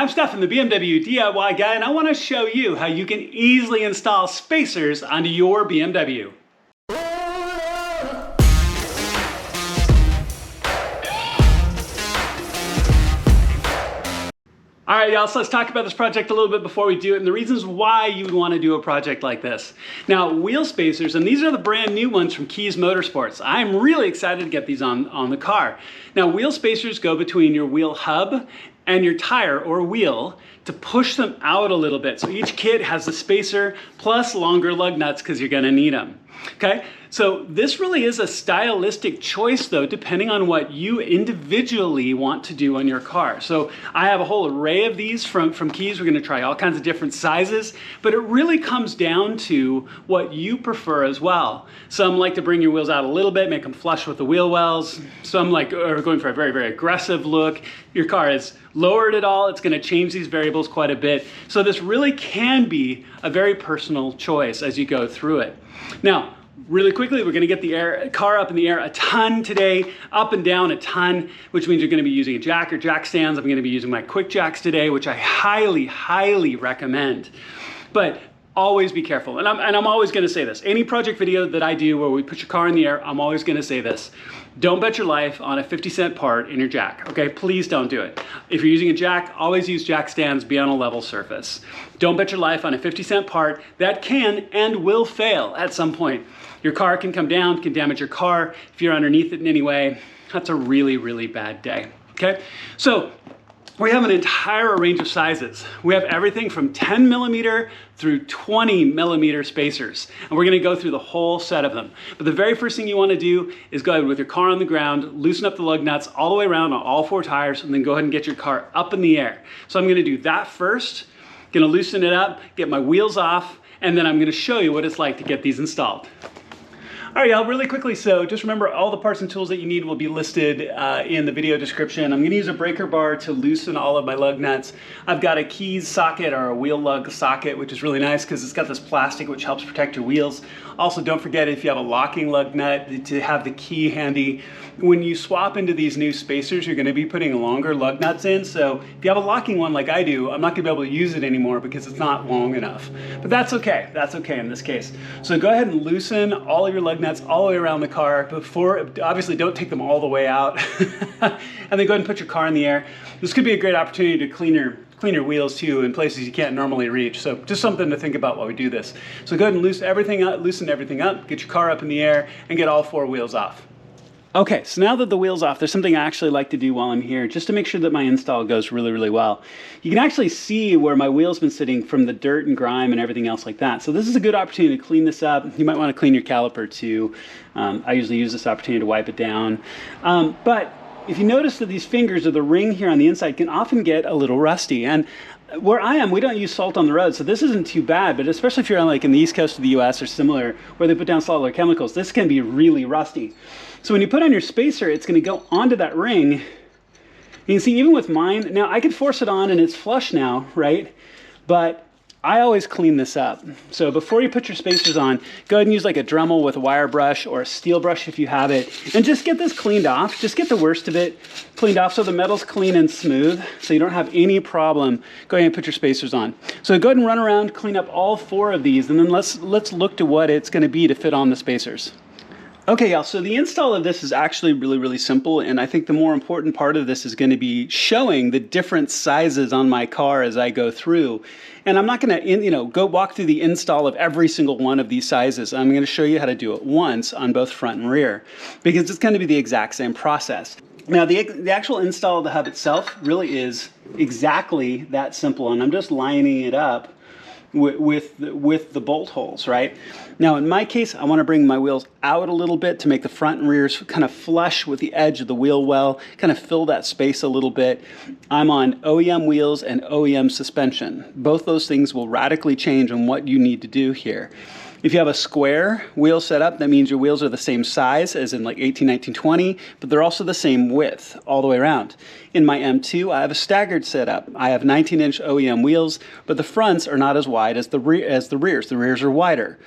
I'm Stefan, the BMW DIY guy, and I want to show you how you can easily install spacers onto your BMW. All right, y'all, so let's talk about this project a little bit before we do it and the reasons why you would want to do a project like this. Now, wheel spacers, and these are the brand new ones from Kies Motorsports. I'm really excited to get these on the car. Now, wheel spacers go between your wheel hub and your tire or wheel to push them out a little bit. So each kit has a spacer plus longer lug nuts because you're gonna need them. Okay, so this really is a stylistic choice though, depending on what you individually want to do on your car. So I have a whole array of these from Kies. We're gonna try all kinds of different sizes, but it really comes down to what you prefer as well. Some like to bring your wheels out a little bit, make them flush with the wheel wells. Some are going for a very, very aggressive look. Your car is lowered at all, it's gonna change these variables quite a bit. So this really can be a very personal choice as you go through it. Now, really quickly, we're gonna get the car up in the air a ton today, up and down a ton, which means you're gonna be using a jack or jack stands. I'm gonna be using my quick jacks today, which I highly, highly recommend. But always be careful, and I'm always gonna say this. Any project video that I do where we put your car in the air, I'm always gonna say this. Don't bet your life on a 50-cent part in your jack, okay? Please don't do it. If you're using a jack, always use jack stands, be on a level surface. Don't bet your life on a 50-cent part that can and will fail at some point. Your car can come down, can damage your car. If you're underneath it in any way, that's a really, really bad day, okay? So, we have an entire range of sizes. We have everything from 10 millimeter through 20 millimeter spacers. And we're gonna go through the whole set of them. But the very first thing you wanna do is go ahead with your car on the ground, loosen up the lug nuts all the way around on all four tires, and then go ahead and get your car up in the air. So I'm gonna do that first, gonna loosen it up, get my wheels off, and then I'm gonna show you what it's like to get these installed. All right, y'all, really quickly, so just remember all the parts and tools that you need will be listed in the video description. I'm gonna use a breaker bar to loosen all of my lug nuts. I've got a Kies socket or a wheel lug socket, which is really nice because it's got this plastic which helps protect your wheels. Also, don't forget if you have a locking lug nut to have the key handy. When you swap into these new spacers, you're gonna be putting longer lug nuts in. So if you have a locking one like I do, I'm not gonna be able to use it anymore because it's not long enough. But that's okay in this case. So go ahead and loosen all of your lug nuts all the way around the car before, obviously don't take them all the way out. And then go ahead and put your car in the air. This could be a great opportunity to clean your wheels too in places you can't normally reach. So just something to think about while we do this. So go ahead and loosen everything up, get your car up in the air, and get all four wheels off. Okay, so now that the wheel's off, there's something I actually like to do while I'm here, just to make sure that my install goes really, really well. You can actually see where my wheel's been sitting from the dirt and grime and everything else like that. So this is a good opportunity to clean this up. You might want to clean your caliper too. I usually use this opportunity to wipe it down. But if you notice that these fingers or the ring here on the inside can often get a little rusty. And where I am, we don't use salt on the road, so this isn't too bad, but especially if you're on like in the east coast of the US or similar, where they put down salt or chemicals, this can be really rusty. So when you put on your spacer, it's gonna go onto that ring. You can see even with mine, now I could force it on and it's flush now, right? But I always clean this up. So before you put your spacers on, go ahead and use like a Dremel with a wire brush or a steel brush if you have it, and just get this cleaned off. Just get the worst of it cleaned off so the metal's clean and smooth, so you don't have any problem going and put your spacers on. So go ahead and run around, clean up all four of these, and then let's look to what it's gonna be to fit on the spacers. Okay, y'all, so the install of this is actually really, really simple, and I think the more important part of this is going to be showing the different sizes on my car as I go through. And I'm not going to, go walk through the install of every single one of these sizes. I'm going to show you how to do it once on both front and rear, because it's going to be the exact same process. Now, the actual install of the hub itself really is exactly that simple, and I'm just lining it up with the bolt holes, right? Now in my case, I want to bring my wheels out a little bit to make the front and rears kind of flush with the edge of the wheel well, kind of fill that space a little bit. I'm on OEM wheels and OEM suspension. Both those things will radically change on what you need to do here. If you have a square wheel setup, that means your wheels are the same size as in like 18, 19, 20, but they're also the same width all the way around. In my M2, I have a staggered setup. I have 19-inch OEM wheels, but the fronts are not as wide as the rears. The rears are wider.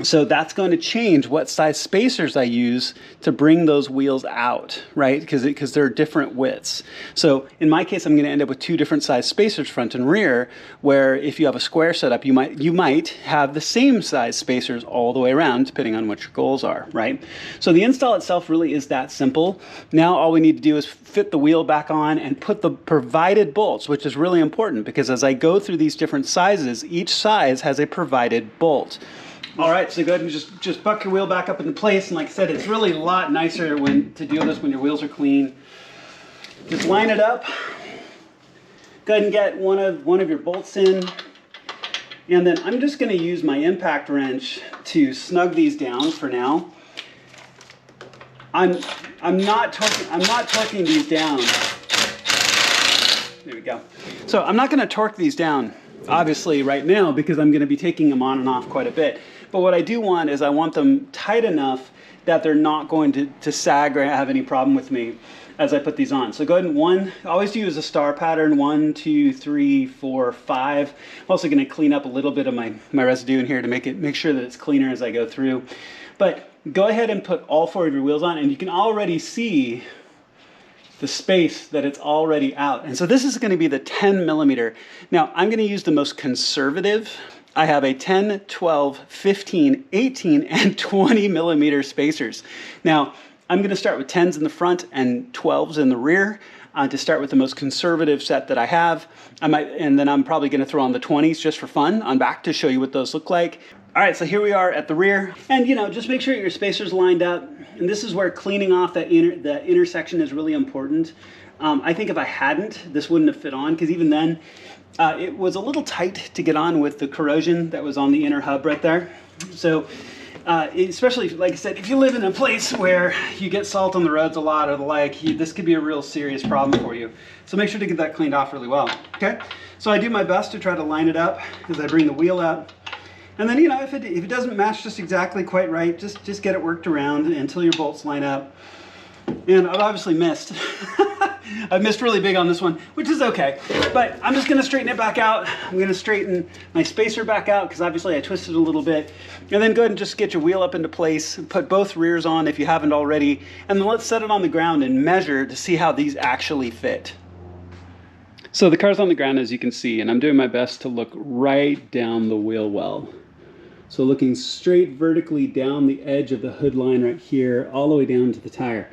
So that's going to change what size spacers I use to bring those wheels out, right? Because they're different widths. So in my case, I'm going to end up with two different size spacers, front and rear, where if you have a square setup, you might have the same size spacers all the way around, depending on what your goals are, right? So the install itself really is that simple. Now all we need to do is fit the wheel back on and put the provided bolts, which is really important because as I go through these different sizes, each size has a provided bolt. All right, so go ahead and just buck your wheel back up into place. And like I said, it's really a lot nicer to do this when your wheels are clean. Just line it up. Go ahead and get one of your bolts in. And then I'm just going to use my impact wrench to snug these down for now. I'm not torquing these down. There we go. So I'm not going to torque these down, obviously, right now because I'm going to be taking them on and off quite a bit. But what I do want is I want them tight enough that they're not going to sag or have any problem with me as I put these on. So go ahead and always use a star pattern, 1, 2, 3, 4, 5. I'm also going to clean up a little bit of my residue in here to make sure that it's cleaner as I go through. But go ahead and put all 4 of your wheels on and you can already see the space that it's already out. And so this is going to be the 10 millimeter. Now I'm going to use the most conservative. I have a 10, 12, 15, 18, and 20 millimeter spacers. Now I'm going to start with 10s in the front and 12s in the rear to start with the most conservative set that I have. And then I'm probably going to throw on the 20s just for fun on back to show you what those look like. All right, so here we are at the rear, and just make sure your spacers lined up. And this is where cleaning off that intersection is really important. I think if I hadn't, this wouldn't have fit on, because even then, it was a little tight to get on with the corrosion that was on the inner hub right there. So, especially, like I said, if you live in a place where you get salt on the roads a lot or the like, this could be a real serious problem for you. So make sure to get that cleaned off really well, okay? So I do my best to try to line it up as I bring the wheel up. And then, if it doesn't match just exactly quite right, just get it worked around until your bolts line up. And I've obviously missed. I've missed really big on this one, which is okay. But I'm just gonna straighten it back out. I'm gonna straighten my spacer back out because obviously I twisted a little bit. And then go ahead and just get your wheel up into place, put both rears on if you haven't already, and then let's set it on the ground and measure to see how these actually fit. So the car's on the ground, as you can see, and I'm doing my best to look right down the wheel well. So looking straight vertically down the edge of the hood line right here, all the way down to the tire.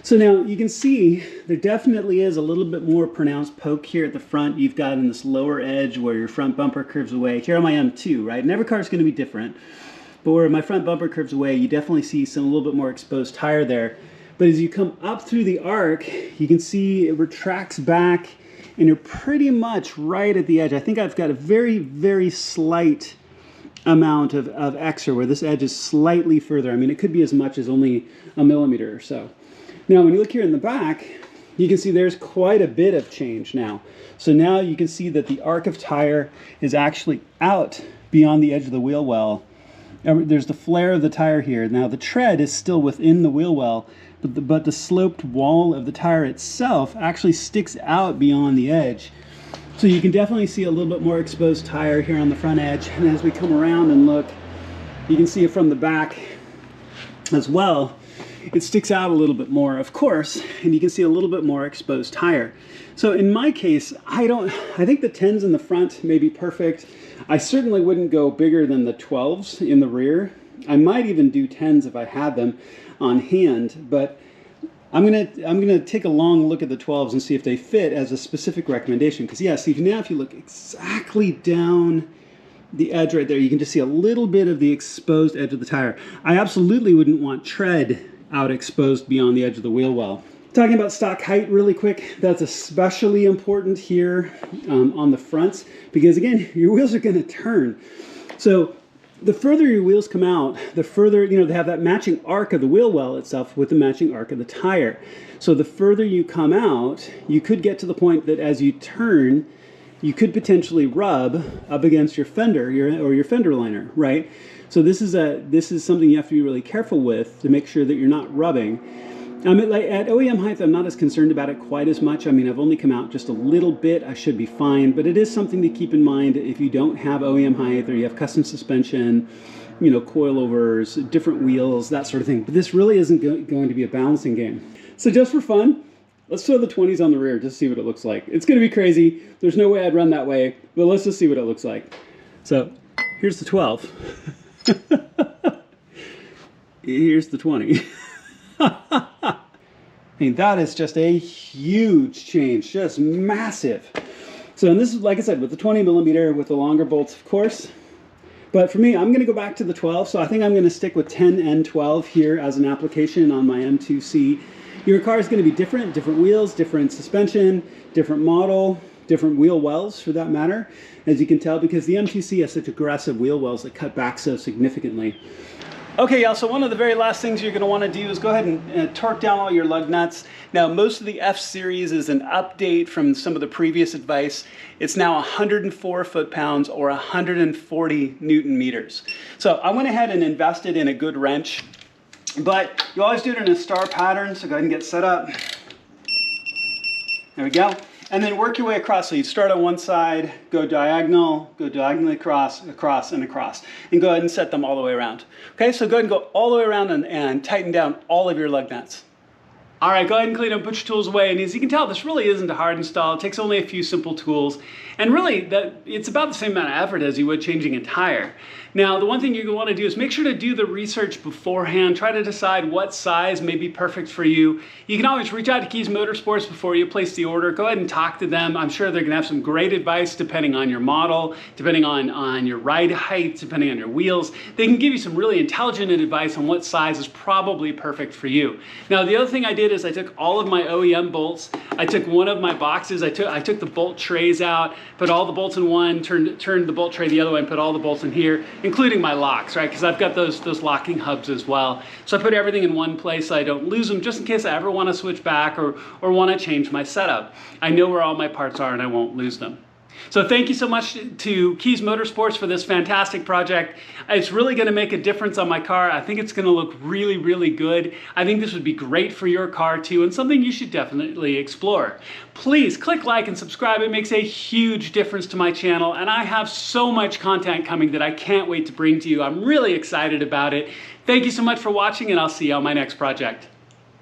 So now you can see there definitely is a little bit more pronounced poke here at the front. You've got in this lower edge where your front bumper curves away. Here on my M2, right? And every car is going to be different. But where my front bumper curves away, you definitely see a little bit more exposed tire there. But as you come up through the arc, you can see it retracts back and you're pretty much right at the edge. I think I've got a very, very slight amount of extra where this edge is slightly further. I mean, it could be as much as only a millimeter or so. Now, when you look here in the back, you can see there's quite a bit of change now. So now you can see that the arc of tire is actually out beyond the edge of the wheel well. There's the flare of the tire here. Now, the tread is still within the wheel well, but the sloped wall of the tire itself actually sticks out beyond the edge. So you can definitely see a little bit more exposed tire here on the front edge. And as we come around and look, you can see it from the back as well. It sticks out a little bit more, of course, and you can see a little bit more exposed tire. So in my case, I think the 10s in the front may be perfect. I certainly wouldn't go bigger than the 12s in the rear. I might even do 10s if I had them on hand, but I'm gonna take a long look at the 12s and see if they fit as a specific recommendation. Because yeah, see now if you look exactly down the edge right there, you can just see a little bit of the exposed edge of the tire. I absolutely wouldn't want tread out exposed beyond the edge of the wheel well. Talking about stock height really quick, that's especially important here on the fronts, because again, your wheels are gonna turn. So the further your wheels come out, the further, they have that matching arc of the wheel well itself with the matching arc of the tire. So the further you come out, you could get to the point that as you turn, you could potentially rub up against your fender or your fender liner, right? So this is something you have to be really careful with to make sure that you're not rubbing. At OEM height, I'm not as concerned about it quite as much. I mean, I've only come out just a little bit. I should be fine, but it is something to keep in mind if you don't have OEM height or you have custom suspension you know, coilovers, different wheels, that sort of thing. But this really isn't going to be a balancing game. So just for fun, let's throw the 20s on the rear just to see what it looks like. It's going to be crazy. There's no way I'd run that way, but let's just see what it looks like. So here's the 12. Here's the 20. I mean, that is just a huge change, just massive. So, and this is, like I said, with the 20mm, with the longer bolts, of course. But for me, I'm going to go back to the 12, so I think I'm going to stick with 10 and 12 here as an application on my M2C. Your car is going to be different wheels, different suspension, different model, different wheel wells for that matter, as you can tell, because the M2C has such aggressive wheel wells that cut back so significantly. Okay, y'all, so one of the very last things you're going to want to do is go ahead and torque down all your lug nuts. Now, most of the F series is an update from some of the previous advice. It's now 104 foot-pounds or 140 Newton meters. So I went ahead and invested in a good wrench, but you always do it in a star pattern, so go ahead and get set up. There we go. And then work your way across. So you start on one side, go diagonally across, across, and across. And go ahead and set them all the way around. Okay, so go ahead and go all the way around and tighten down all of your lug nuts. All right, go ahead and clean up, put your tools away. And as you can tell, this really isn't a hard install. It takes only a few simple tools. And really, it's about the same amount of effort as you would changing a tire. Now, the one thing you want to do is make sure to do the research beforehand. Try to decide what size may be perfect for you. You can always reach out to Kies Motorsports before you place the order. Go ahead and talk to them. I'm sure they're going to have some great advice depending on your model, depending on your ride height, depending on your wheels. They can give you some really intelligent advice on what size is probably perfect for you. Now, the other thing I did is I took all of my OEM bolts. I took one of my boxes. I took the bolt trays out, put all the bolts in one, turned the bolt tray the other way, and put all the bolts in here, including my locks, right? Because I've got those locking hubs as well. So I put everything in one place so I don't lose them, just in case I ever want to switch back or want to change my setup. I know where all my parts are and I won't lose them. So thank you so much to Kies Motorsports for this fantastic project. It's really going to make a difference on my car. I think it's going to look really, really good. I think this would be great for your car too, and something you should definitely explore. Please click like and subscribe. It makes a huge difference to my channel, and I have so much content coming that I can't wait to bring to you. I'm really excited about it. Thank you so much for watching, and I'll see you on my next project.